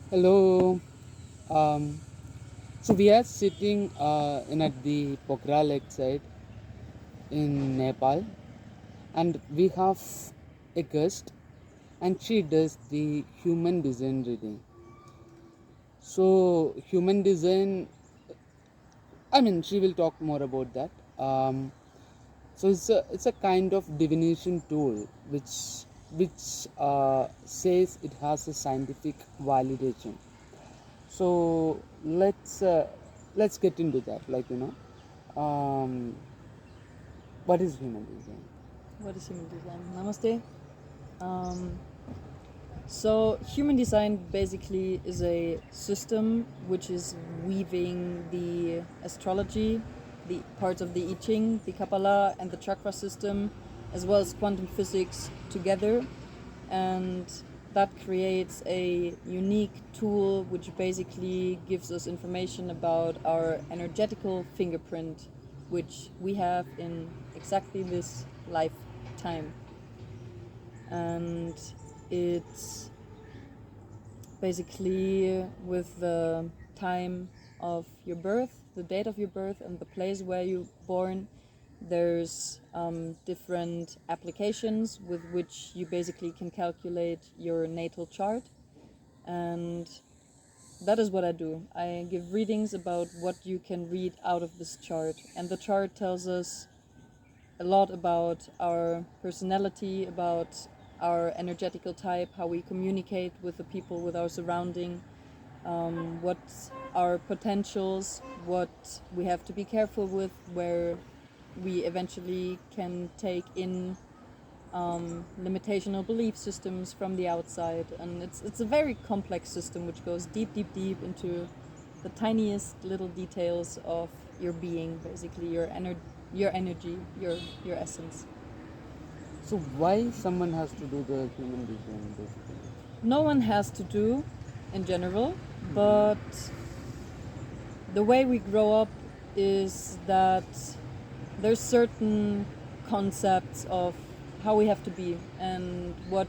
Hello. Um, so we are sitting in at the Pokhara Lake side in Nepal, and we have a guest, and she does the human design reading. So human design, I mean, she will talk more about that. So it's a kind of divination tool which says it has a scientific validation. So let's get into that. What is human design? What is human design? Namaste. Um, so, human design basically is a system which is weaving the astrology, the parts of the I Ching, the Kabbalah, and the Chakra system, as well as quantum physics together. And that creates a unique tool which basically gives us information about our energetical fingerprint, which we have in exactly this lifetime. And it's basically with the time of your birth, the date of your birth, and the place where you're born. There's different applications with which you basically can calculate your natal chart, and that is what I do. I give readings about what you can read out of this chart, and the chart tells us a lot about our personality, about our energetical type, how we communicate with the people, with our surrounding, what our potentials, what we have to be careful with, where we eventually can take in limitational belief systems from the outside. And it's a very complex system which goes deep, deep, deep into the tiniest little details of your being, basically your energy, your essence. So why someone has to do the human design basically? No one has to do in general, but the way we grow up is that there's certain concepts of how we have to be and what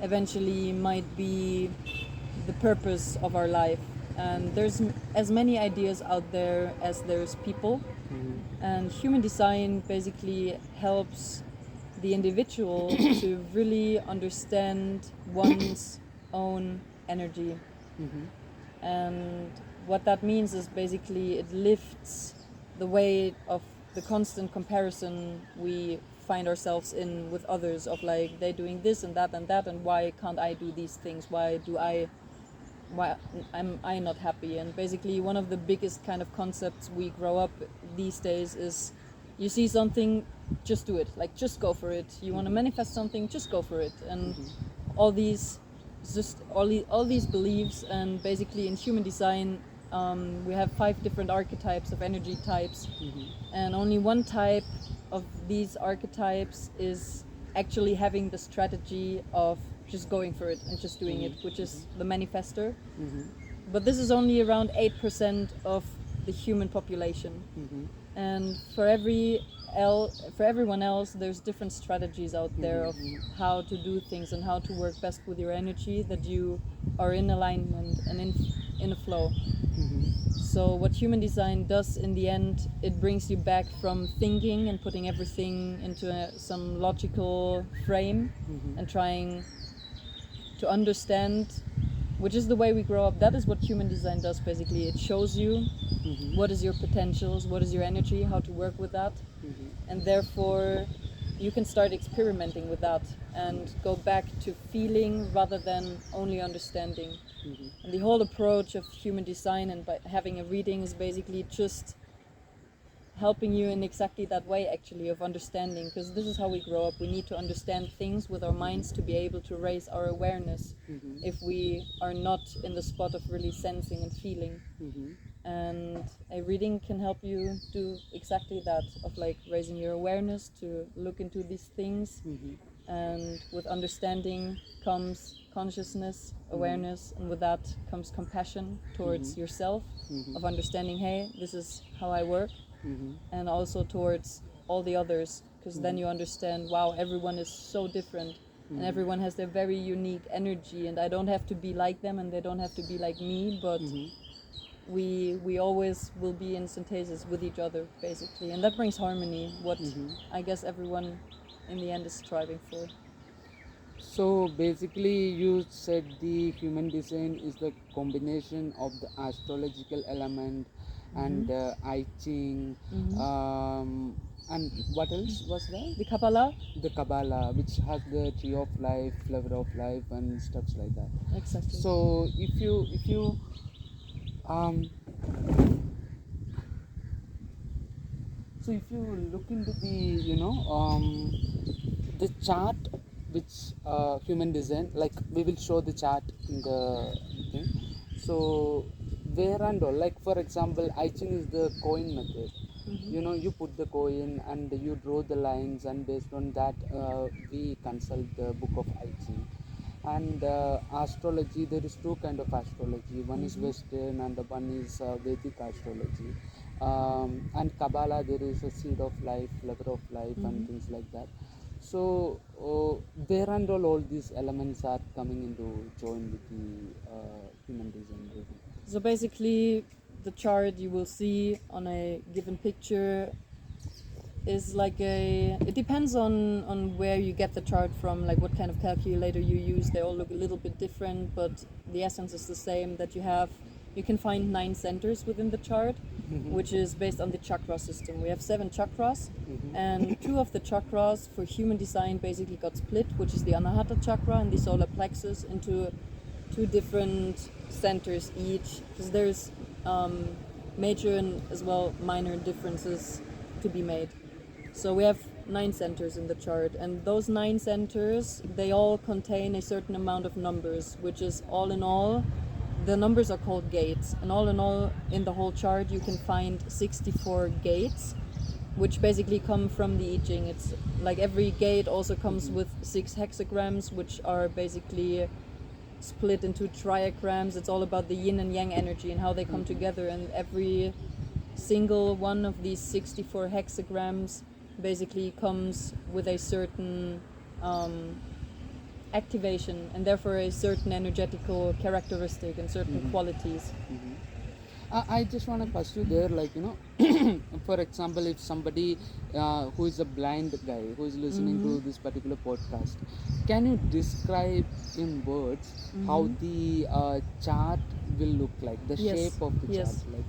eventually might be the purpose of our life. And there's as many ideas out there as there's people. And human design basically helps the individual to really understand one's own energy. And what that means is basically it lifts the weight of the constant comparison we find ourselves in with others, of like they're doing this and that and that, and why can't I do these things? Why am I not happy? And basically one of the biggest kind of concepts we grow up these days is you see something, just do it, like just go for it. You want to manifest something, just go for it. And all these beliefs. And basically in human design we have 5 different archetypes of energy types, and only one type of these archetypes is actually having the strategy of just going for it and just doing it, which is the manifester. But this is only around 8% of the human population. And for everyone else, there's different strategies out there of how to do things and how to work best with your energy, that you are in alignment and in a flow. So what human design does in the end, it brings you back from thinking and putting everything into some logical frame and trying to understand, which is the way we grow up. That is what human design does basically. It shows you what is your potentials, what is your energy, how to work with that. And therefore you can start experimenting with that and go back to feeling rather than only understanding. And the whole approach of human design and by having a reading is basically just helping you in exactly that way, actually, of understanding, because this is how we grow up. We need to understand things with our minds to be able to raise our awareness if we are not in the spot of really sensing and feeling. And a reading can help you do exactly that, of like raising your awareness to look into these things. And with understanding comes consciousness, awareness, and with that comes compassion towards yourself, of understanding, hey, this is how I work. And also towards all the others, because then you understand, wow, everyone is so different, and everyone has their very unique energy, and I don't have to be like them and they don't have to be like me, but we always will be in synthesis with each other, basically, and that brings harmony, what I guess everyone in the end is striving for. So basically, you said the human design is the combination of the astrological element and I Ching, and what else was there? The Kabbalah, The Kabbalah, which has the tree of life, flower of life, and stuffs like that. exactly. So if you um, so if you look into the chart which human design, like we will show the chart in the thing. So where and all, like for example, I Ching is the coin method. You put the coin and you draw the lines, and based on that we consult the book of I Ching. And astrology, there is two kind of astrology. One is Western and one is Vedic astrology. And Kabbalah, there is a seed of life, flower of life, and things like that. So there and all these elements are coming into join with the human design. So basically, the chart you will see on a given picture is like it depends on where you get the chart from, like what kind of calculator you use. They all look a little bit different, but the essence is the same, that you can find 9 centers within the chart, which is based on the chakra system. We have 7 chakras, and 2 of the chakras for human design basically got split, which is the Anahata chakra and the solar plexus, into 2 different centers each, because there's major and as well minor differences to be made. So we have 9 centers in the chart, and those 9 centers, they all contain a certain amount of numbers, which is all in all, the numbers are called gates, and all in all in the whole chart you can find 64 gates, which basically come from the I Ching. It's like every gate also comes with 6 hexagrams, which are basically split into triagrams. It's all about the yin and yang energy and how they come together, and every single one of these 64 hexagrams basically comes with a certain activation, and therefore a certain energetical characteristic and certain qualities. I just want to pursue there, like for example, if somebody who is a blind guy who is listening to this particular podcast, can you describe in words how the chart will look like, the shape of the chart, like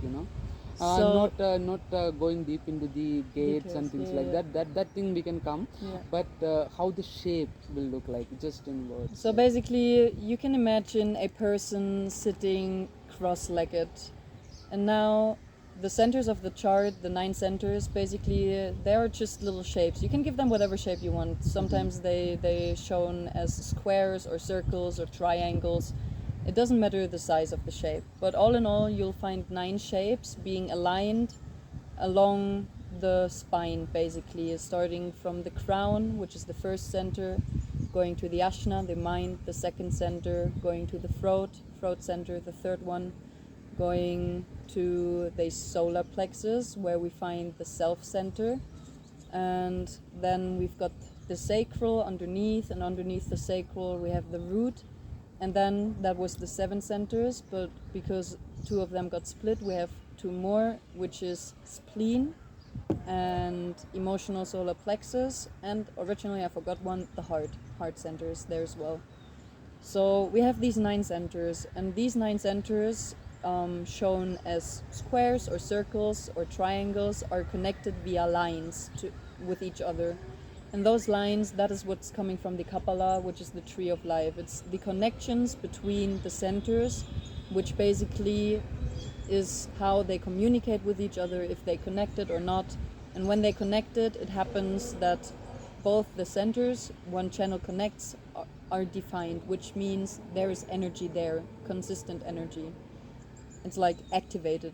So- not going deep into the gates Details, and things yeah, like yeah. that thing we can come, Yeah. but how the shape will look like, just in words. So basically, you can imagine a person sitting cross-legged, and now the centers of the chart, the 9 centers, basically they are just little shapes. You can give them whatever shape you want. Sometimes they shown as squares or circles or triangles. It doesn't matter the size of the shape, but all in all, you'll find 9 shapes being aligned along the spine, basically, starting from the crown, which is the first center, going to the ashna, the mind, the second center, going to the throat center, the third one, going to the solar plexus, where we find the self center, and then we've got the sacral underneath, and underneath the sacral we have the root. And then that was the 7 centers, but because 2 of them got split, we have 2 more, which is spleen and emotional solar plexus, and originally I forgot one, the heart center is there as well. So we have these 9 centers, and these 9 centers, shown as squares or circles or triangles, are connected via lines with each other. And those lines, that is what's coming from the Kabbalah, which is the tree of life. It's the connections between the centers, which basically is how they communicate with each other, if they connected or not. And when they connected, it happens that both the centers, one channel connects, are defined, which means there is energy there, consistent energy. It's like activated.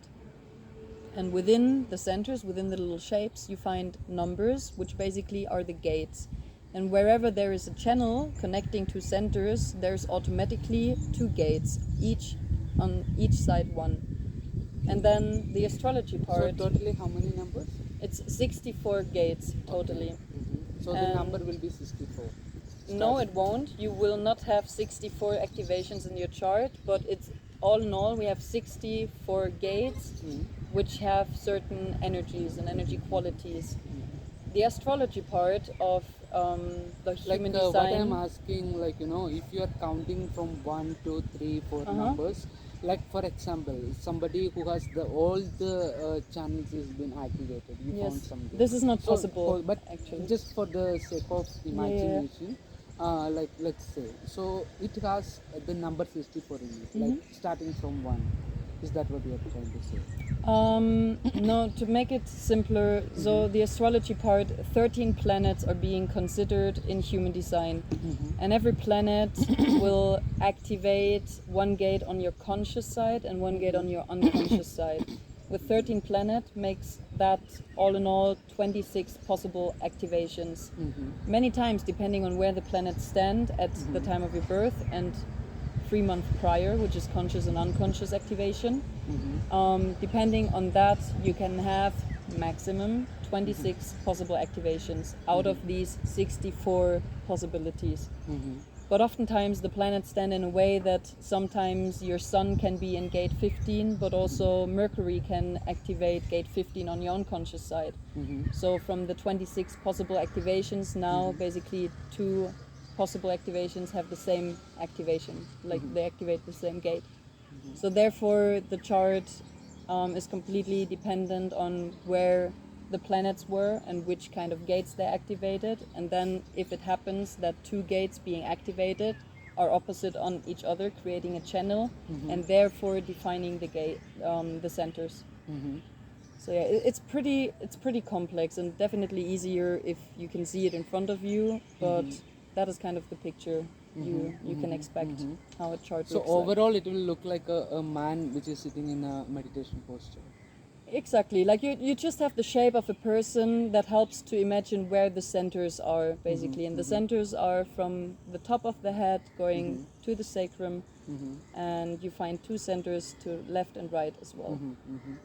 And within the centers, within the little shapes, you find numbers, which basically are the gates. And wherever there is a channel connecting 2 centers, there's automatically 2 gates, each on each side 1. And then the astrology part, So totally how many numbers? it's 64 gates totally. So the number will be 64. No, it won't. You will not have 64 activations in your chart, but it's all in all we have 64 gates which have certain energies and energy qualities. The astrology part of the human What design. I'm asking, like, if you are counting from 1, 2, 3, 4 numbers, like for example, somebody who has all the channels has been activated, you Yes, found something. this is not possible, But actually. just for the sake of imagination, like let's say, so it has the number 64 in it, like starting from 1. Is that what you are trying to say? No, to make it simpler, so the astrology part, 13 planets are being considered in human design. And every planet will activate one gate on your conscious side and one gate on your unconscious side. With 13 planets makes that all in all 26 possible activations. Many times, depending on where the planets stand at the time of your birth and 3 months prior, which is conscious and unconscious activation. Depending on that, you can have maximum 26 possible activations out of these 64 possibilities. But oftentimes the planets stand in a way that sometimes your sun can be in gate 15, but also Mercury can activate gate 15 on your unconscious side. So from the 26 possible activations, now basically 2 possible activations have the same activation, like they activate the same gate. So therefore the chart is completely dependent on where the planets were and which kind of gates they activated, and then if it happens that 2 gates being activated are opposite on each other, creating a channel, and therefore defining the gate, the centers. So yeah, it's pretty complex and definitely easier if you can see it in front of you, but that is kind of the picture you can expect how a chart So looks like. overall, it will look like a man which is sitting in a meditation posture. Exactly, like you just have the shape of a person that helps to imagine where the centers are, basically. And the centers are from the top of the head going to the sacrum, and you find 2 centers to left and right as well.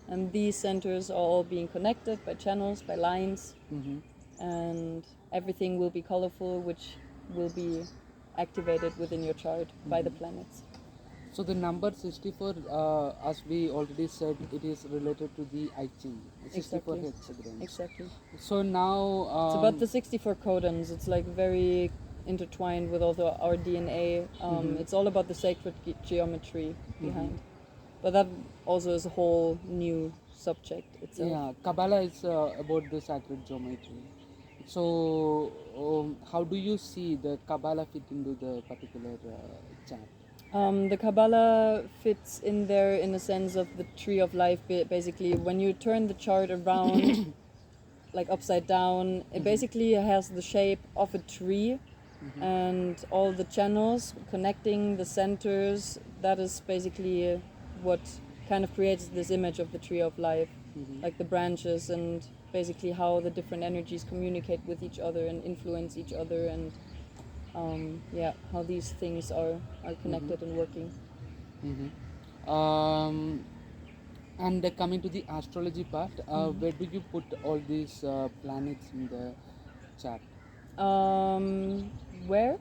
And these centers are all being connected by channels, by lines, and everything will be colorful, which will be activated within your chart by the planets. So the number 64, as we already said, it is related to the I Ching, 64 Exactly. hexagrams. Exactly. So now... It's about the 64 codons. It's like very intertwined with also our DNA. It's all about the sacred geometry behind. But that also is a whole new subject itself. Yeah, Kabbalah is about the sacred geometry. So how do you see the Kabbalah fit into the particular chart? The Kabbalah fits in there in the sense of the tree of life. Basically, when you turn the chart around, like upside down, it basically has the shape of a tree, and all the channels connecting the centers. That is basically what kind of creates this image of the tree of life, like the branches and basically how the different energies communicate with each other and influence each other, and how these things are connected and working. And coming to the astrology part, where do you put all these planets in the chart? Where?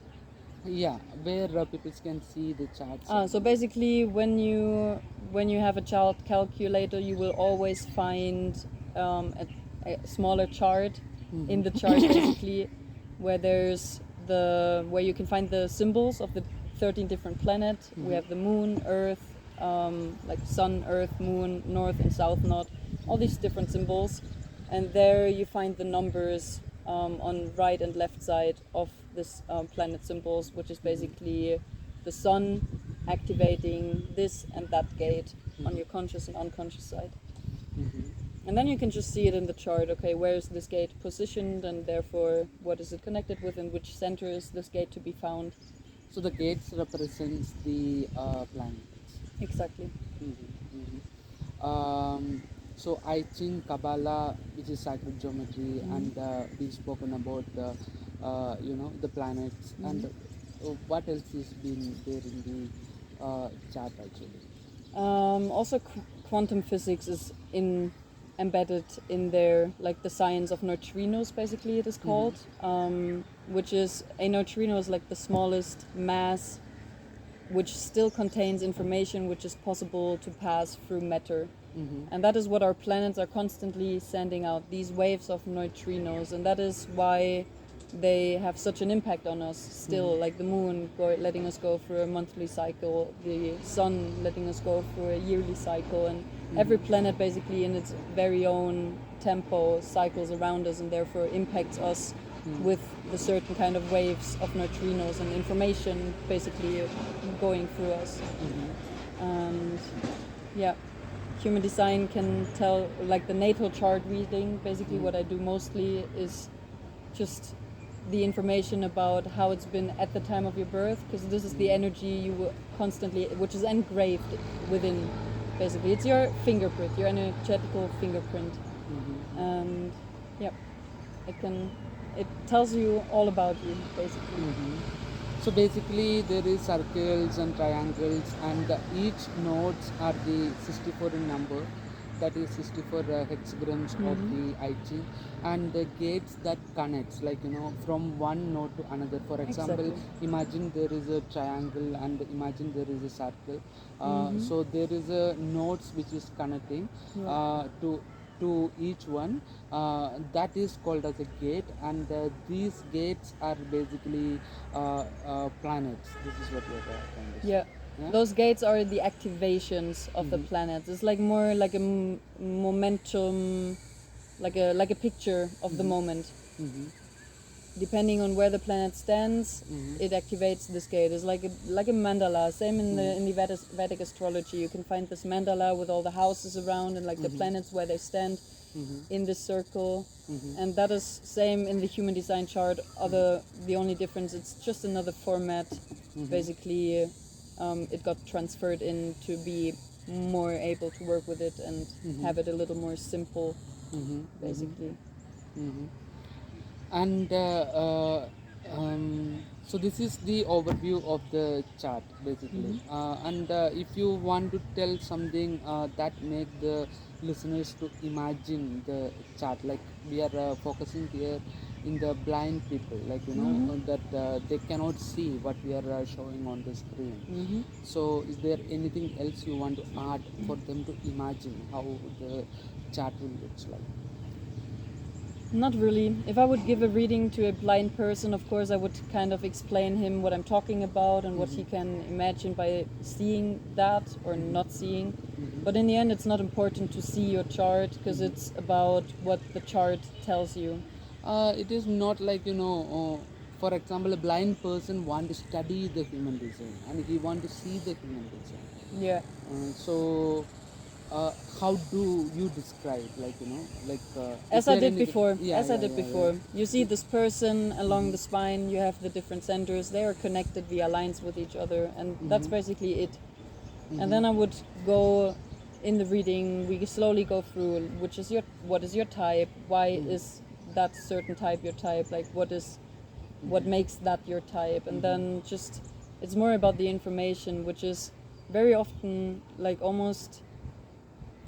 Yeah, where people can see the charts. So basically, when you have a child calculator, you will always find a smaller chart in the chart, basically, where there's where you can find the symbols of the 13 different planets. We have the moon, earth, like sun, earth, moon, north and south node, all these different symbols, and there you find the numbers on right and left side of this planet symbols, which is basically the sun activating this and that gate on your conscious and unconscious side. And then you can just see it in the chart, okay, where is this gate positioned, and therefore what is it connected with, and which center is this gate to be found. So the gates represents the planets. Exactly. So I Ching, Kabbalah, which is sacred geometry, and we've spoken about the planets, and what else is been there in the chart actually. Also, quantum physics is embedded in there, like the science of neutrinos, basically it is called, which is, a neutrino is like the smallest mass which still contains information which is possible to pass through matter. And that is what our planets are constantly sending out, these waves of neutrinos, and that is why they have such an impact on us still, like the moon letting us go through a monthly cycle, the sun letting us go through a yearly cycle, and every planet basically in its very own tempo cycles around us and therefore impacts us with the certain kind of waves of neutrinos and information basically going through us. And yeah, human design can tell, like the natal chart reading, basically what I do mostly is just the information about how it's been at the time of your birth, because this is the energy you will constantly, which is engraved within, basically it's your fingerprint, your energetical fingerprint. And yeah, it tells you all about you, basically. So basically there is circles and triangles, and each nodes are the 64 in number, that is 64 hexagrams of the I Ching, and the gates that connects, like from one node to another. For example, imagine there is a triangle and imagine there is a circle. So there is a nodes which is connecting to each one, that is called as a gate, and these gates are basically planets. This is what we are trying to say. Yeah. Those gates are the activations of the planets. It's like more like a momentum, like a picture of the moment. Depending on where the planet stands, it activates this gate. It's like a mandala. Same in the Vedic astrology. You can find this mandala with all the houses around and like the planets where they stand in this circle. And that is same in the human design chart. The only difference, it's just another format. Basically, it got transferred in to be more able to work with it and have it a little more simple, basically. And so this is the overview of the chart, basically. And if you want to tell something that make the listeners to imagine the chart, like we are focusing here in the blind people, like that they cannot see what we are showing on the screen. So is there anything else you want to add for them to imagine how the chart will look like? Not really. If I would give a reading to a blind person, of course I would kind of explain him what I'm talking about and what he can imagine by seeing that or not seeing. But in the end, it's not important to see your chart, because it's about what the chart tells you. It is not like, for example, a blind person want to study the human design and he want to see the human design. Yeah. So how do you describe, like as I did before, you see this person along the spine, you have the different centers, they are connected via lines with each other, and that's basically it. And then I would go in the reading, we slowly go through what is your type, why is that certain type your type, like what makes that your type, and then just it's more about the information, which is very often, like almost,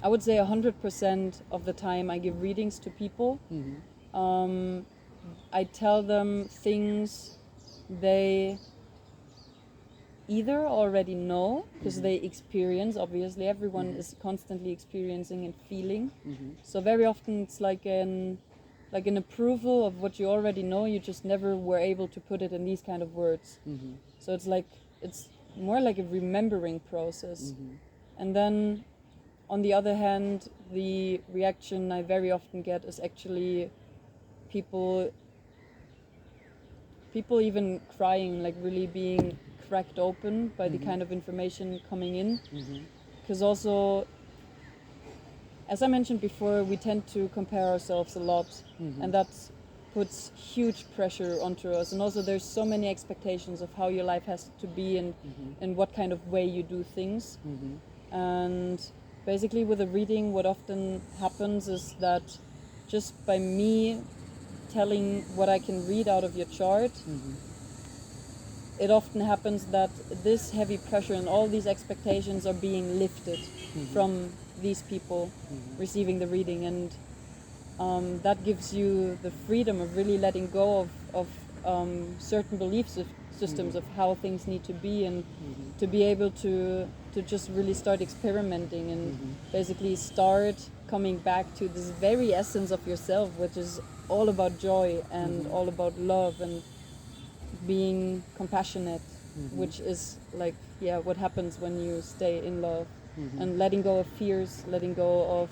I would say 100% of the time I give readings to people. I tell them things they either already know, because they experience, obviously everyone is constantly experiencing and feeling. So very often it's like an approval of what you already know, you just never were able to put it in these kind of words. So it's more like a remembering process. And then on the other hand, the reaction I very often get is actually people even crying, like really being cracked open by the kind of information coming in. Because also, as I mentioned before, we tend to compare ourselves a lot, and that puts huge pressure onto us. And also there's so many expectations of how your life has to be and what kind of way you do things. And basically with a reading, what often happens is that just by me telling what I can read out of your chart, it often happens that this heavy pressure and all these expectations are being lifted. from these people receiving the reading, and that gives you the freedom of really letting go of certain belief systems of how things need to be, and to be able to just really start experimenting and basically start coming back to this very essence of yourself, which is all about joy and all about love and being compassionate, which is like what happens when you stay in love, and letting go of fears, letting go of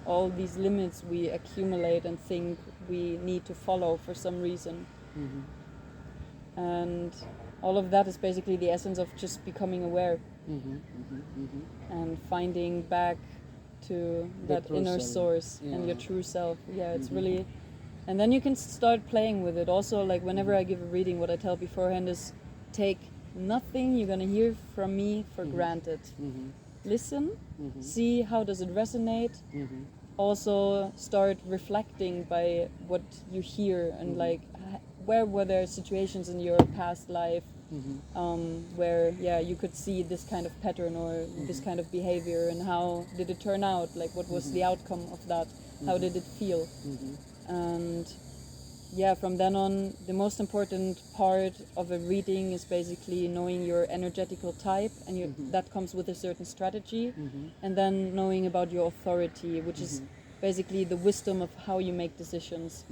all these limits we accumulate and think we need to follow for some reason. And all of that is basically the essence of just becoming aware and finding back to that inner source and your true self. It's really, and then you can start playing with it. Also, like whenever I give a reading, what I tell beforehand is take nothing you're gonna hear from me for granted. Listen, see how does it resonate. Also start reflecting by what you hear, and like where were there situations in your past life where you could see this kind of pattern or this kind of behavior, and how did it turn out, like what was the outcome of that, how did it feel. And from then on, the most important part of a reading is basically knowing your energetical type, and that comes with a certain strategy, and then knowing about your authority, which is basically the wisdom of how you make decisions.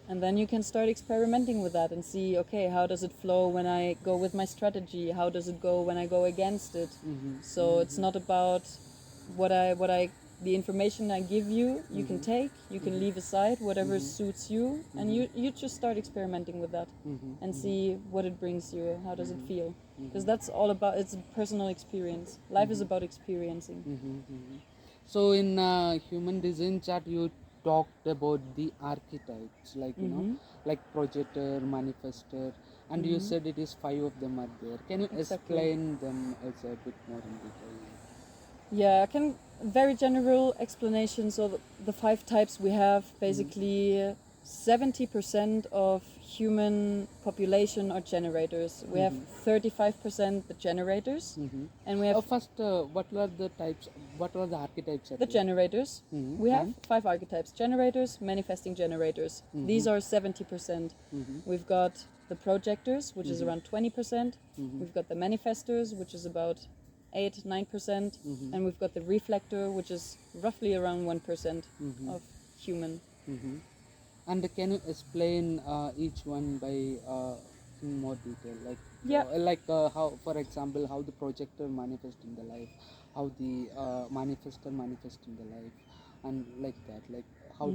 And then you can start experimenting with that and see, okay, how does it flow when I go with my strategy? How does it go when I go against it? So it's not about the information I give you, you can take, you can leave aside, whatever suits you, and you just start experimenting with that and see what it brings you, how does it feel. Because that's all about, it's personal experience. Life is about experiencing. So in human design chart, you talked about the archetypes, like like projector, manifestor, and you said it is 5 of them are there. Can you explain them also a bit more in detail? I can, very general explanation. So the 5 types we have, basically 70% of human population are generators. We have 35% the generators, and we have first, what are the types? What are the archetypes? The generators. We have 5 archetypes: generators, manifesting generators. These are 70%. We've got the projectors, which is around 20%. We've got the manifestors, which is about 8-9%, and we've got the reflector, which is roughly around 1% of human. And can you explain each one by in more detail, like how, for example, how the projector manifests in the life, how the manifestor manifests in the life, and like that, like how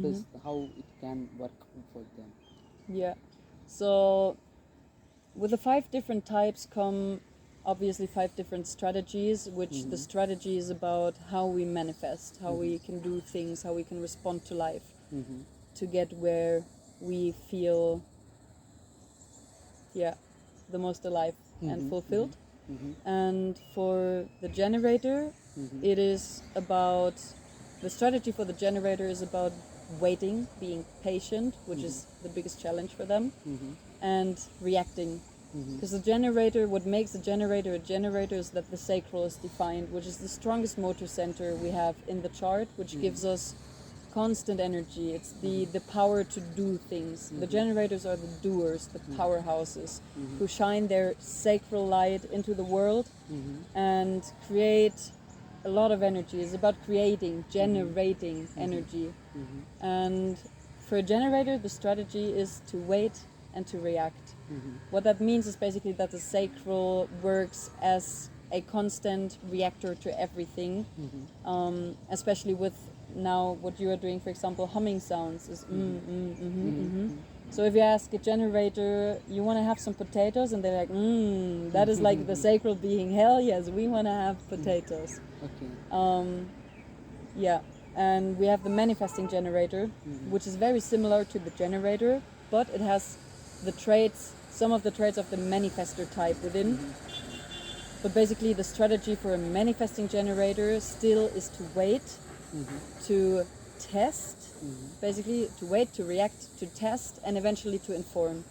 it can work for them? So with the 5 different types come obviously 5 different strategies, which the strategy is about how we manifest, how we can do things, how we can respond to life to get where we feel the most alive and fulfilled. And for the generator, it is about, the strategy for the generator is about waiting, being patient, which is the biggest challenge for them, and reacting. Because the generator, what makes a generator is that the sacral is defined, which is the strongest motor center we have in the chart, which gives us constant energy. It's the power to do things. The generators are the doers, the powerhouses, who shine their sacral light into the world and create a lot of energy. It's about creating, generating energy. And for a generator, the strategy is to wait and to react. What that means is basically that the sacral works as a constant reactor to everything, especially with now what you are doing, for example, humming sounds is So if you ask a generator, you want to have some potatoes, and they're like, that is like the sacral being, hell yes, we want to have potatoes. And we have the manifesting generator, which is very similar to the generator, but it has the traits, some of the traits of the manifestor type within. But basically the strategy for a manifesting generator still is to wait, to test, basically to wait, to react, to test, and eventually to inform.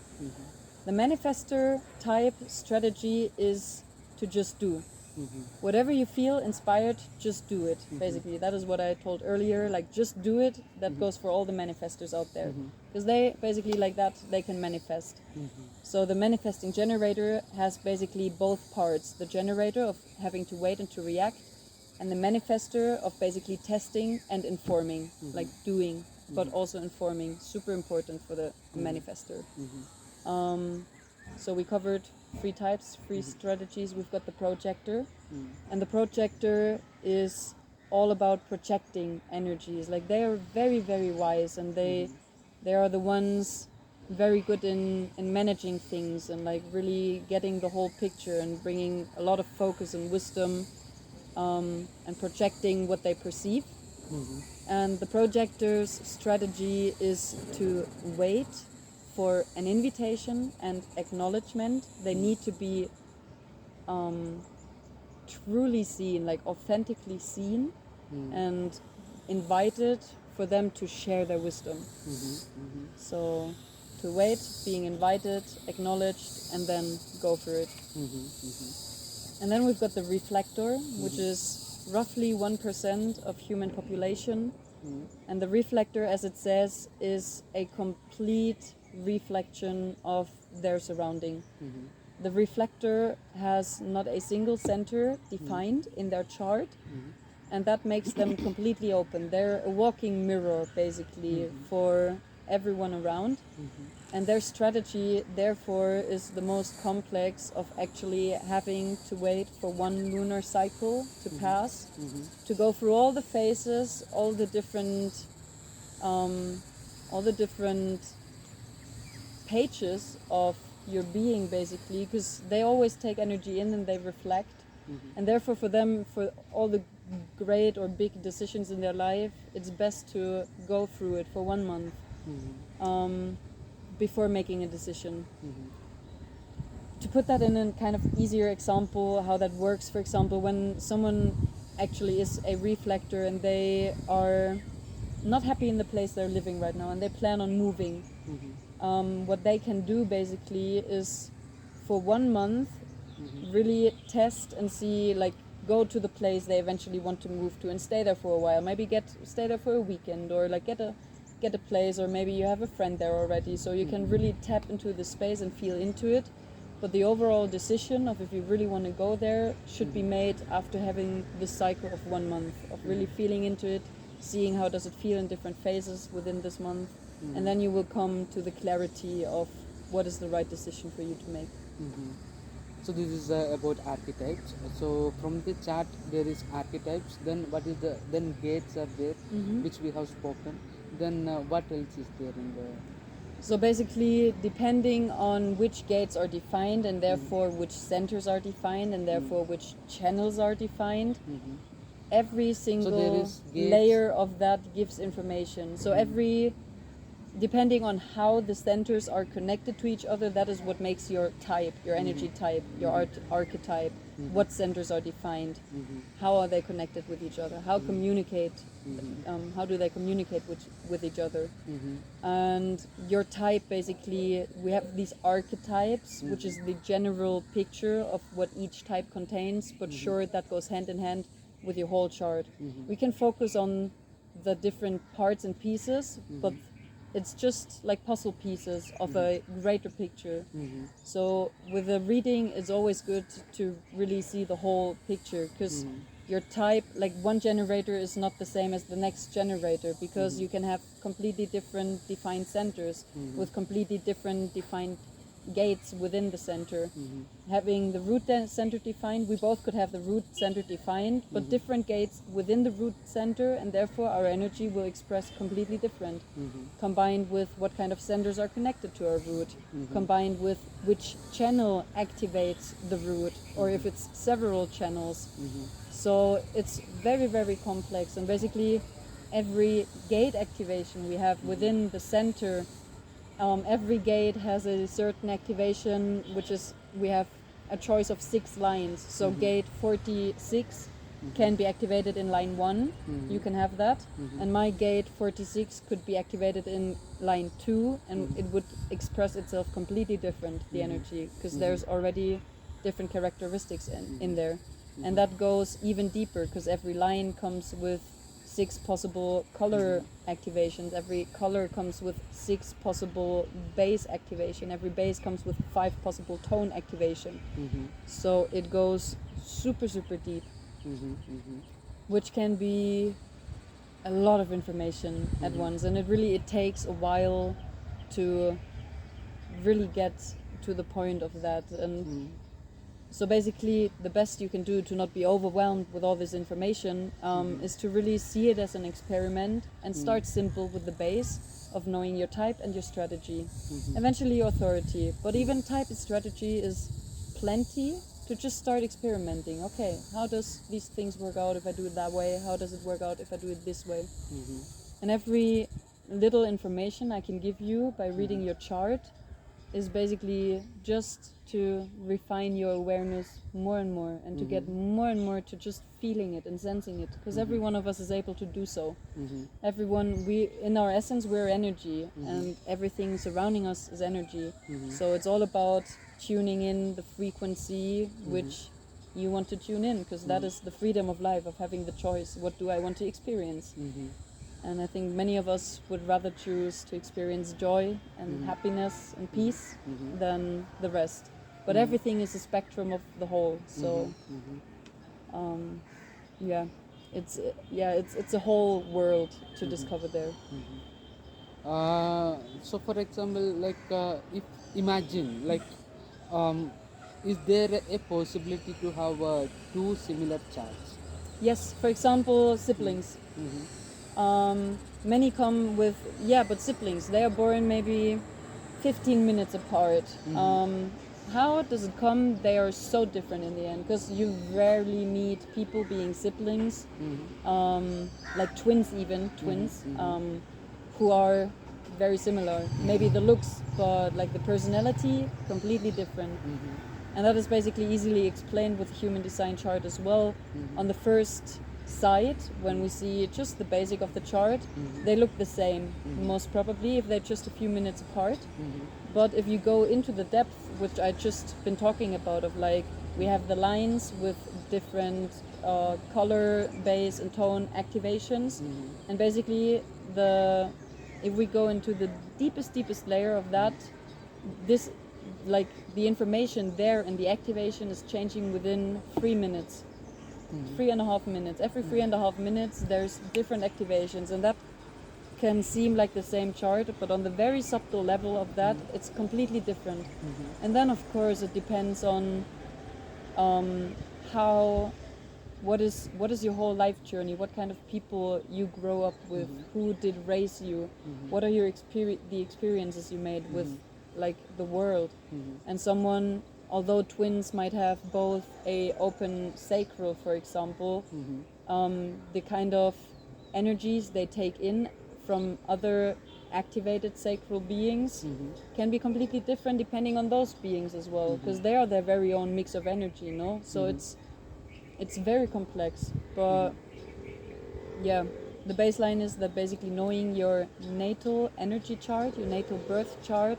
The manifestor type strategy is to just do. Whatever you feel inspired, just do it. Basically, that is what I told earlier. Like, just do it. That goes for all the manifestors out there, because they basically like that they can manifest. So the manifesting generator has basically both parts: the generator of having to wait and to react, and the manifester of basically testing and informing, like doing, but also informing. Super important for the manifester. So we covered 3 types, 3 strategies. We've got the projector, and the projector is all about projecting energies. Like, they are very, very wise, and they are the ones very good in managing things and like really getting the whole picture and bringing a lot of focus and wisdom, and projecting what they perceive. And the projector's strategy is to wait for an invitation and acknowledgement. They need to be truly seen, like authentically seen, and invited for them to share their wisdom. So to wait, being invited, acknowledged, and then go for it. And then we've got the reflector, which is roughly 1% of human population. And the reflector, as it says, is a complete reflection of their surrounding. The reflector has not a single center defined in their chart, and that makes them completely open. They're a walking mirror, basically, for everyone around. And their strategy, therefore, is the most complex of actually having to wait for one lunar cycle to pass, to go through all the phases, all the different pages of your being, basically, because they always take energy in and they reflect. And therefore, for them, for all the great or big decisions in their life, it's best to go through it for 1 month. Before making a decision. To put that in a kind of easier example, how that works, for example, when someone actually is a reflector and they are not happy in the place they're living right now and they plan on moving, what they can do basically is for 1 month really test and see, like, go to the place they eventually want to move to and stay there for a while. Maybe stay there for a weekend, or like get a place, or maybe you have a friend there already, so you can really tap into the space and feel into it. But the overall decision of if you really want to go there should be made after having this cycle of 1 month, of really feeling into it, seeing how does it feel in different phases within this month, and then you will come to the clarity of what is the right decision for you to make. So this is about archetypes. So from the chart there is archetypes, then what is then gates are there, which we have spoken. Then what else is there in the... So basically, depending on which gates are defined, and therefore which centers are defined, and therefore which channels are defined, every single layer of that gives information. So depending on how the centers are connected to each other, that is what makes your type, your energy type, your archetype. What centers are defined, how are they connected with each other, how do they communicate with each other. And your type, basically, we have these archetypes, which is the general picture of what each type contains, but sure, that goes hand in hand with your whole chart. We can focus on the different parts and pieces, but it's just like puzzle pieces of a greater picture. So with a reading, it's always good to really see the whole picture, because your type, like one generator is not the same as the next generator, because you can have completely different defined centers with completely different defined gates within the center. Having the root center defined, we both could have the root center defined, but different gates within the root center, and therefore our energy will express completely different. Combined with what kind of centers are connected to our root, combined with which channel activates the root, or if it's several channels. So it's very, very complex, and basically every gate activation we have within the center, every gate has a certain activation, which is, we have a choice of 6 lines. So gate 46 can be activated in line 1, you can have that. And my gate 46 could be activated in line 2, and it would express itself completely different, the energy, because there's already different characteristics in there. And that goes even deeper because every line comes with 6 possible color activations. Every color comes with 6 possible base activation. Every base comes with 5 possible tone activation. So it goes super, super deep, which can be a lot of information at once. And it takes a while to really get to the point of that. And so basically the best you can do to not be overwhelmed with all this information is to really see it as an experiment and start simple with the base of knowing your type and your strategy. Eventually your authority. But even type and strategy is plenty to just start experimenting. Okay, how does these things work out if I do it that way? How does it work out if I do it this way? And every little information I can give you by reading your chart is basically just to refine your awareness more and more, and to get more and more to just feeling it and sensing it, because every one of us is able to do so. Everyone, in our essence, we're energy, and everything surrounding us is energy. So it's all about tuning in the frequency which you want to tune in, because that is the freedom of life, of having the choice. What do I want to experience? And I think many of us would rather choose to experience joy and happiness and peace than the rest. But everything is a spectrum of the whole. So, it's a whole world to discover there. So for example, like if imagine, like is there a possibility to have two similar charts? Yes, for example, siblings. Many come with, but siblings, they are born maybe 15 minutes apart. How does it come? They are so different in the end, because you rarely meet people being siblings, like twins, who are very similar. Maybe the looks, but like the personality, completely different. And that is basically easily explained with the human design chart as well. On the first side, when we see just the basic of the chart, they look the same, most probably, if they're just a few minutes apart. But if you go into the depth, which I just been talking about, of like, we have the lines with different color, base and tone activations, and basically if we go into the deepest layer of that, this, like, the information there and the activation is changing within 3 minutes. 3.5 minutes. Every 3.5 minutes there's different activations, and that can seem like the same chart, but on the very subtle level of that, it's completely different. And then of course it depends on what is your whole life journey, what kind of people you grow up with, who did raise you, what are your the experiences you made with like the world. And someone, although twins might have both a open sacral, for example, the kind of energies they take in from other activated sacral beings can be completely different depending on those beings as well, because they are their very own mix of energy, no? So it's very complex. But yeah, the baseline is that basically knowing your natal energy chart, your natal birth chart,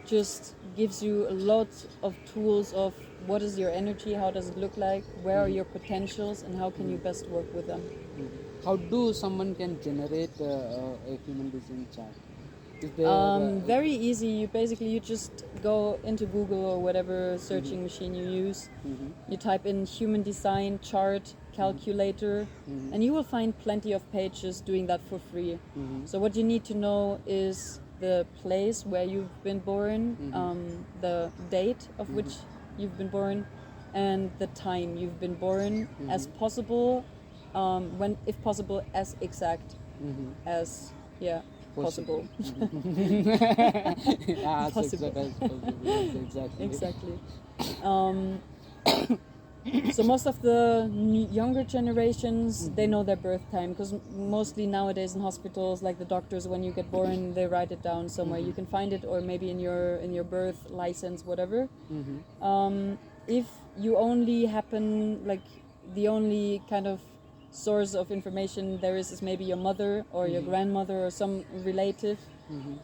just gives you a lot of tools of what is your energy, how does it look like, where are your potentials, and how can you best work with them. How do someone can generate a human design chart? Is there Very easy. You just go into Google or whatever searching machine you use. You type in human design chart calculator, and you will find plenty of pages doing that for free. So what you need to know is the place where you've been born, the date of which you've been born, and the time you've been born, as possible, when, if possible, as exact as possible. as Possible. exact as possible. Yes, exactly. So most of the younger generations, they know their birth time, because mostly nowadays in hospitals, like the doctors, when you get born, they write it down somewhere. You can find it, or maybe in your birth license, whatever. If you only happen, like, the only kind of source of information there is maybe your mother or your grandmother or some relative,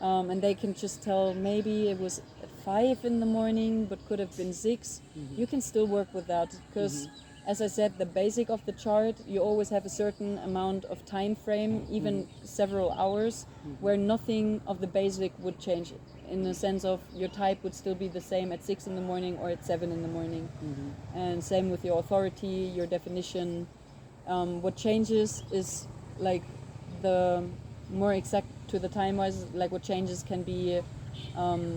and they can just tell maybe it was 5 in the morning but could have been 6, you can still work with that, because as I said, the basic of the chart, you always have a certain amount of time frame, even several hours, where nothing of the basic would change, in the sense of your type would still be the same at 6 in the morning or at 7 in the morning. And same with your authority, your definition. What changes is like the more exact to the time wise, like what changes can be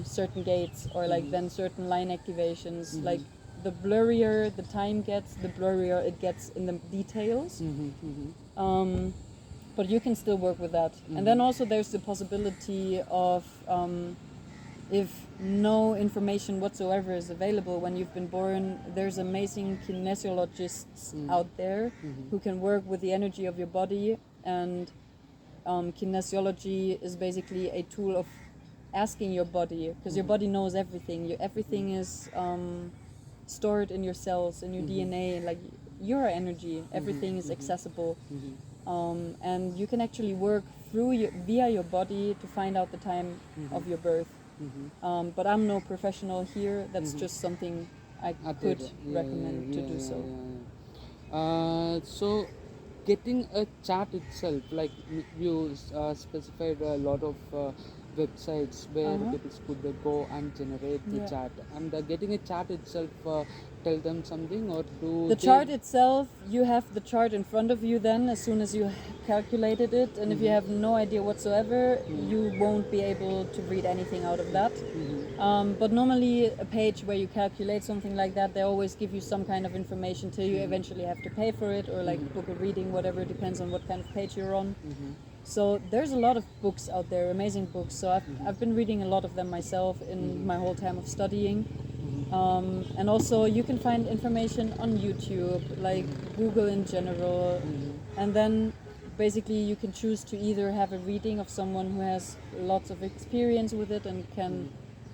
certain gates, or like then certain line activations. Like the blurrier the time gets, the blurrier it gets in the details. But you can still work with that. And then also there's the possibility of if no information whatsoever is available when you've been born, there's amazing kinesiologists out there who can work with the energy of your body. And kinesiology is basically a tool of asking your body, because your body knows everything. Everything is stored in your cells, in your DNA, like your energy. Everything is accessible. And you can actually work via your body to find out the time of your birth. But I'm no professional here. That's just something I could recommend to do so. So getting a chart itself, like you specified a lot of websites where people could go and generate the chart, and getting a chart itself, tell them something, or do the chart itself, you have the chart in front of you then as soon as you calculated it, and if you have no idea whatsoever, you won't be able to read anything out of that. But normally a page where you calculate something like that, they always give you some kind of information till you eventually have to pay for it, or like book a reading, whatever, depends on what kind of page you're on. So there's a lot of books out there, amazing books. So I've been reading a lot of them myself in my whole time of studying. And also you can find information on YouTube, like Google in general. And then basically you can choose to either have a reading of someone who has lots of experience with it and can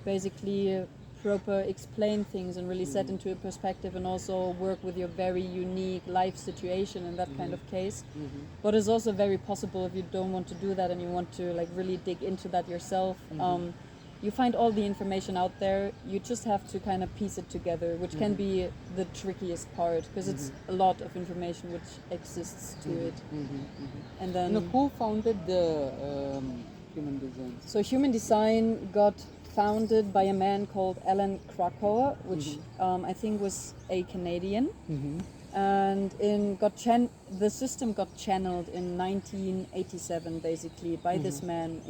basically proper explain things and really set into a perspective, and also work with your very unique life situation in that kind of case. But it's also very possible, if you don't want to do that and you want to like really dig into that yourself, you find all the information out there. You just have to kind of piece it together, which can be the trickiest part, because it's a lot of information which exists to it. And then who founded the human design? So human design got founded by a man called Alan Krakow, which I think was a Canadian, and the system got channeled in 1987, basically by this man.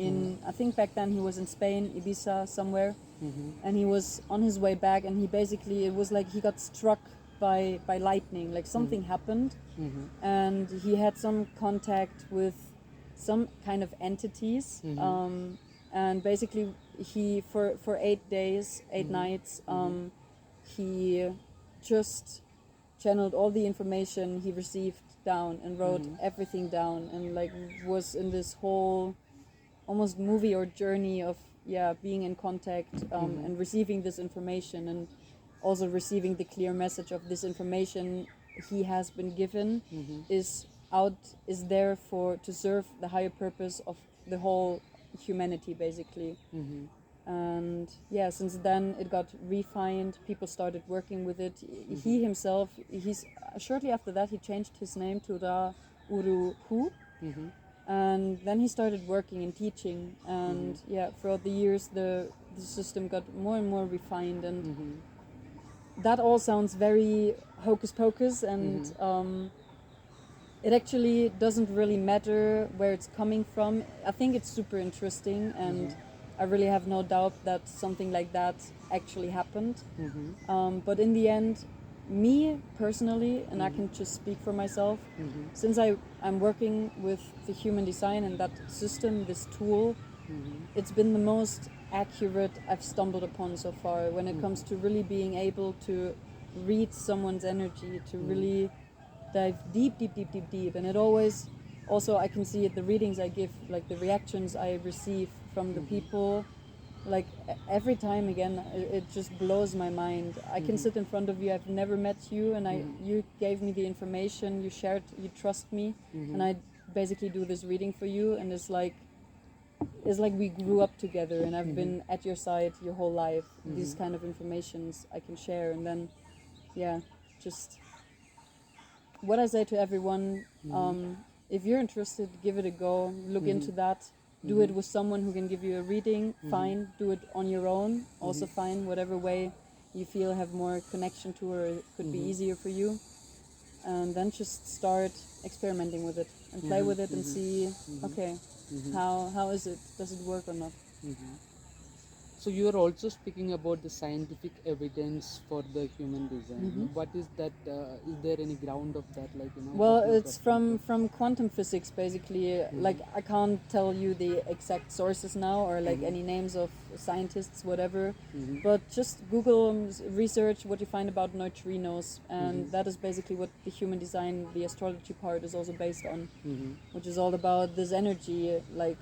I think back then he was in Spain, Ibiza somewhere, and he was on his way back, and it was like he got struck by lightning, like something happened, and he had some contact with some kind of entities, and basically he for 8 days, 8 nights, he just channeled all the information he received down and wrote everything down, and like was in this whole almost movie or journey of being in contact, and receiving this information, and also receiving the clear message of this information he has been given is there to serve the higher purpose of the whole humanity, basically. And since then it got refined, people started working with it. He himself, shortly after that he changed his name to Ra Uru Hu, and then he started working and teaching, and throughout the years the system got more and more refined, and that all sounds very hocus pocus, and it actually doesn't really matter where it's coming from. I think it's super interesting, and I really have no doubt that something like that actually happened. But in the end, me personally, and I can just speak for myself, since I'm working with the human design and that system, this tool, it's been the most accurate I've stumbled upon so far when it comes to really being able to read someone's energy, to really dive deep. And it always, also I can see it, the readings I give, like the reactions I receive from the people, like every time again, it just blows my mind. I can sit in front of you, I've never met you, and you gave me the information, you shared, you trust me, and I basically do this reading for you, and it's like we grew up together, and I've been at your side your whole life. These kind of informations I can share, and then just what I say to everyone, if you're interested, give it a go, look into that, do it with someone who can give you a reading, fine, do it on your own, also fine, whatever way you feel have more connection to or it could be easier for you. And then just start experimenting with it and play with it and see, okay, how is it? Does it work or not? So you are also speaking about the scientific evidence for the human design. What is that? Is there any ground of that? Like, you know. Well, what is it's that from quantum physics basically. Like I can't tell you the exact sources now or like any names of scientists, whatever. But just Google research what you find about neutrinos, and that is basically what the human design, the astrology part, is also based on, which is all about this energy, like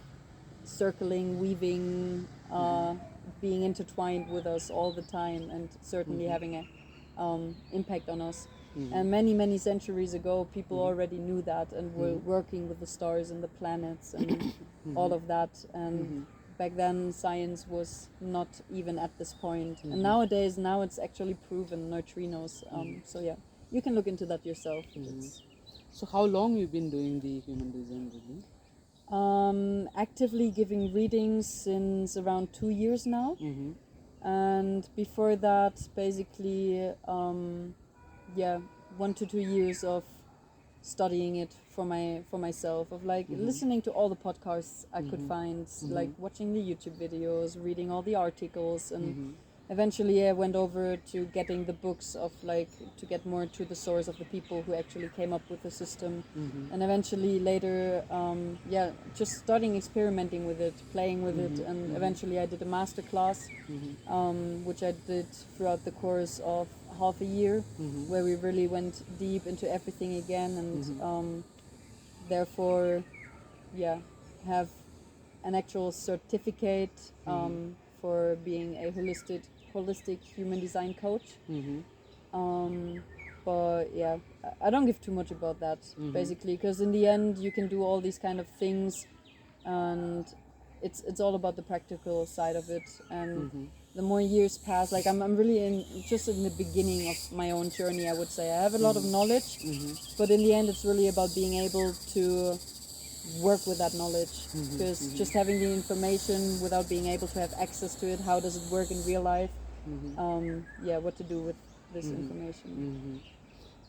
circling, weaving, being intertwined with us all the time, and certainly having a impact on us. And many centuries ago, people already knew that and were working with the stars and the planets and all of that. And back then, science was not even at this point. And nowadays, now it's actually proven neutrinos. So yeah, you can look into that yourself. It's, So how long you been doing the human design reading? actively giving readings since around 2 years now. And before that, basically, 1 to 2 years of studying it for myself, of like listening to all the podcasts I could find, like watching the YouTube videos, reading all the articles, and eventually I went over to getting the books of like to get more to the source of the people who actually came up with the system. And eventually later just starting experimenting with it, playing with it, and eventually I did a master class, which I did throughout the course of half a year, where we really went deep into everything again, and therefore have an actual certificate for being a holistic human design coach. But yeah, I don't give too much about that, basically, because in the end you can do all these kind of things, and it's all about the practical side of it. And the more years pass, like I'm really just in the beginning of my own journey, I would say. I have a lot of knowledge, but in the end it's really about being able to work with that knowledge, because just having the information without being able to have access to it, how does it work in real life? What to do with this information.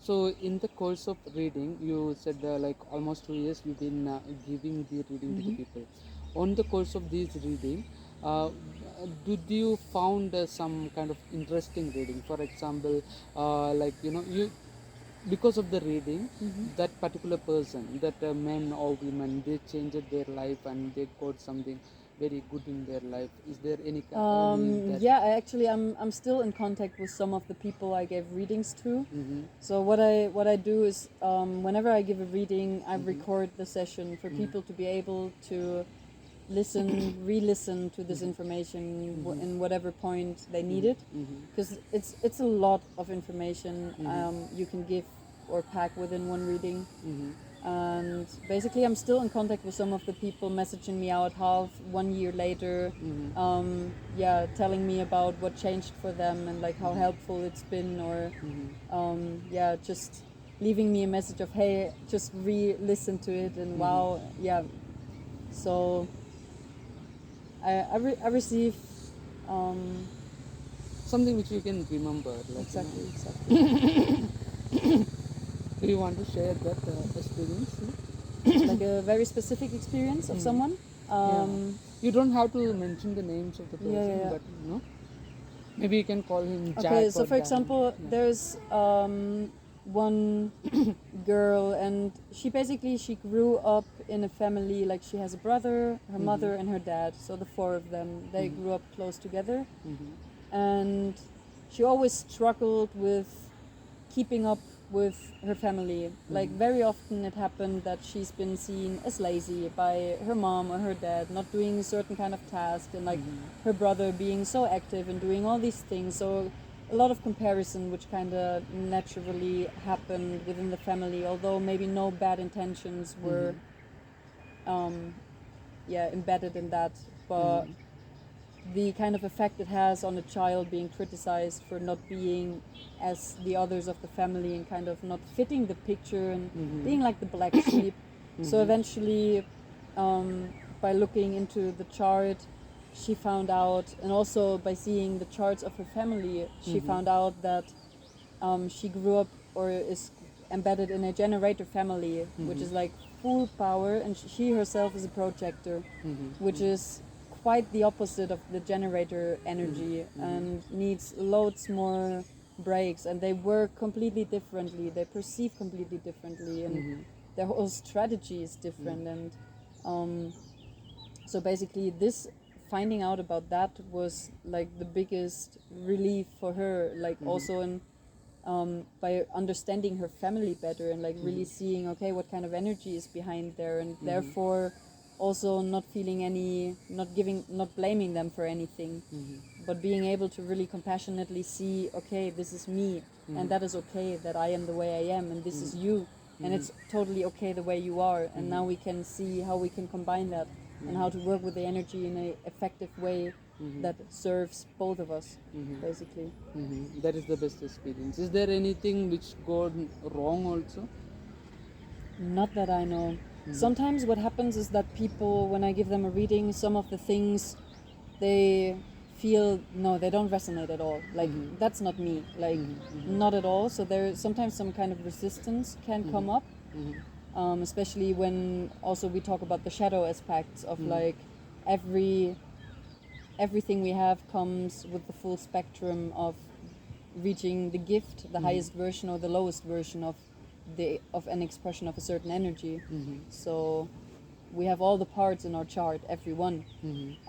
So in the course of reading, you said like almost 2 years you've been giving the reading to the people. On the course of this reading, did you found some kind of interesting reading? For example, like you, because of the reading, that particular person, that man or woman, they changed their life and they got something very good in their life. Is there any that? I'm still in contact with some of the people I gave readings to. So what I do is, whenever I give a reading, I record the session for people to be able to re-listen to this information in whatever point they need it, because it's a lot of information you can give or pack within one reading. And basically I'm still in contact with some of the people, messaging me out 1 year later, telling me about what changed for them and like how helpful it's been, or just leaving me a message of, hey, just re-listen to it, and wow, so I receive Something which you can remember, like, exactly do you want to share that experience? like a very specific experience of someone. You don't have to mention the names of the person, but maybe you can call him Jack. Okay, so or for Dan. example, there's one girl, and she grew up in a family, like she has a brother, her mother, and her dad. So the four of them, they grew up close together, and she always struggled with keeping up with her family. Like very often it happened that she's been seen as lazy by her mom or her dad, not doing a certain kind of task, and like her brother being so active and doing all these things. So a lot of comparison, which kind of naturally happened within the family, although maybe no bad intentions were embedded in that. But the kind of effect it has on a child being criticized for not being as the others of the family and kind of not fitting the picture and being like the black sheep. So eventually, by looking into the chart, she found out, and also by seeing the charts of her family, she found out that she grew up or is embedded in a generator family, which is like full power, and she herself is a projector, which is quite the opposite of the generator energy and needs loads more breaks, and they work completely differently, they perceive completely differently, and their whole strategy is different. And so basically this finding out about that was like the biggest relief for her, like also in by understanding her family better and like really seeing, okay, what kind of energy is behind there, and therefore also not feeling any, not blaming them for anything, but being able to really compassionately see, okay, this is me, and that is okay that I am the way I am, and this is you, and it's totally okay the way you are, and now we can see how we can combine that and how to work with the energy in a effective way that serves both of us, basically. That is the best experience. Is there anything which gone wrong also? Not that I know. Sometimes what happens is that people, when I give them a reading, some of the things they feel, no, they don't resonate at all. Like, that's not me. Like, not at all. So there's sometimes some kind of resistance can come up, especially when also we talk about the shadow aspects of like everything we have comes with the full spectrum of reaching the gift, the highest version or the lowest version of an expression of a certain energy. So we have all the parts in our chart, every one.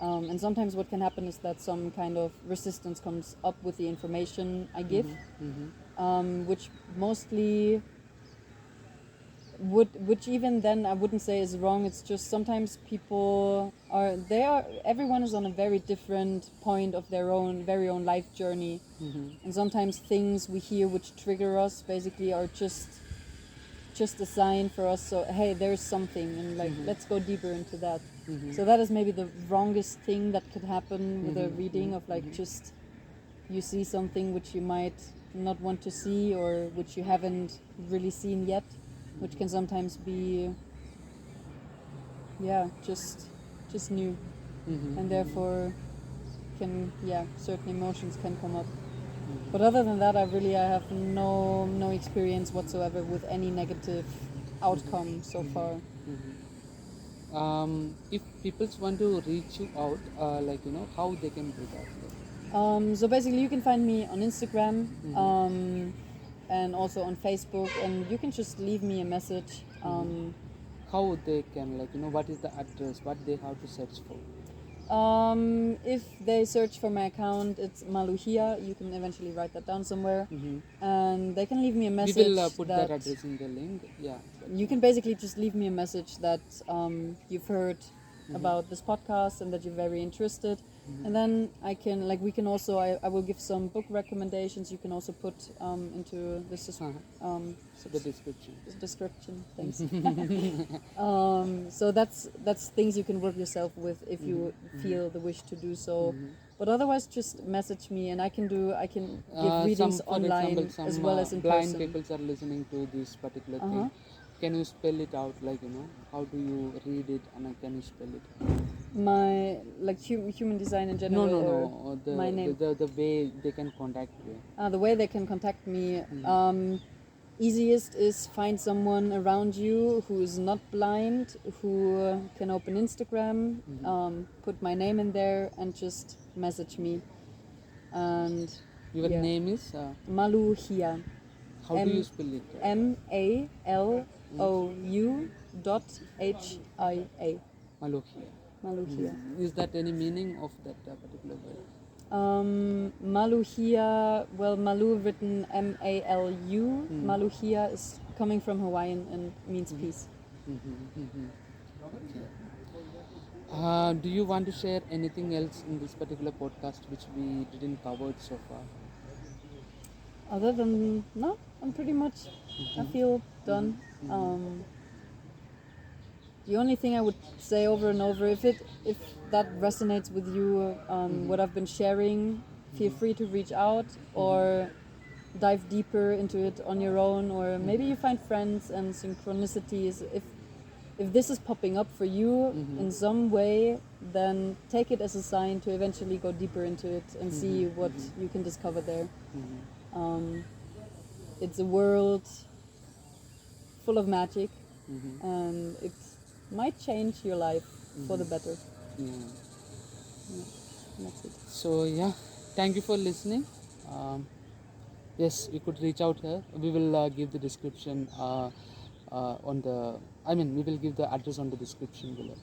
And sometimes what can happen is that some kind of resistance comes up with the information I give, which mostly which even then I wouldn't say is wrong. It's just sometimes people everyone is on a very different point of their own very own life journey, and sometimes things we hear which trigger us basically are just a sign for us, so hey, there's something, and like let's go deeper into that. So that is maybe the wrongest thing that could happen with a reading, of like just you see something which you might not want to see or which you haven't really seen yet, which can sometimes be just new, and therefore can certain emotions can come up. But other than that, I have no experience whatsoever with any negative outcome so far. If people want to reach you out, how they can do that? So basically you can find me on Instagram, and also on Facebook, and you can just leave me a message. How they can, what is the address, what they have to search for? If they search for my account, it's MalouHia. You can eventually write that down somewhere, and they can leave me a message. We will put that address in the link. Yeah. You can basically just leave me a message that you've heard about this podcast and that you're very interested, and then we can also I will give some book recommendations. You can also put into this the description. Description. Thanks. So that's things you can work yourself with if you feel the wish to do so. But otherwise, just message me, and I can give readings online, example, as well as in blind person. people are listening to this particular thing. Can you spell it out? How do you read it, and can you spell it? My human design in general. No. My name. The way they can contact you. The way they can contact me. Easiest is find someone around you who is not blind, who can open Instagram, put my name in there, and just message me. And your name is MalouHia. How do you spell it? MalouHia. MalouHia. MalouHia. Is that any meaning of that particular word? MalouHia, well, Malou written M-A-L-U. MalouHia is coming from Hawaiian and means peace. Do you want to share anything else in this particular podcast which we didn't cover so far? Other than, no, I'm pretty much, I feel done. the only thing I would say over and over, if that resonates with you, what I've been sharing, feel free to reach out or dive deeper into it on your own, or maybe you find friends and synchronicities. If this is popping up for you in some way, then take it as a sign to eventually go deeper into it and see what you can discover there. It's a world full of magic, and it might change your life for the better. Yeah. That's it. So yeah, thank you for listening. Yes, you could reach out here. We will give the description on the. I mean, we will give the address on the description below.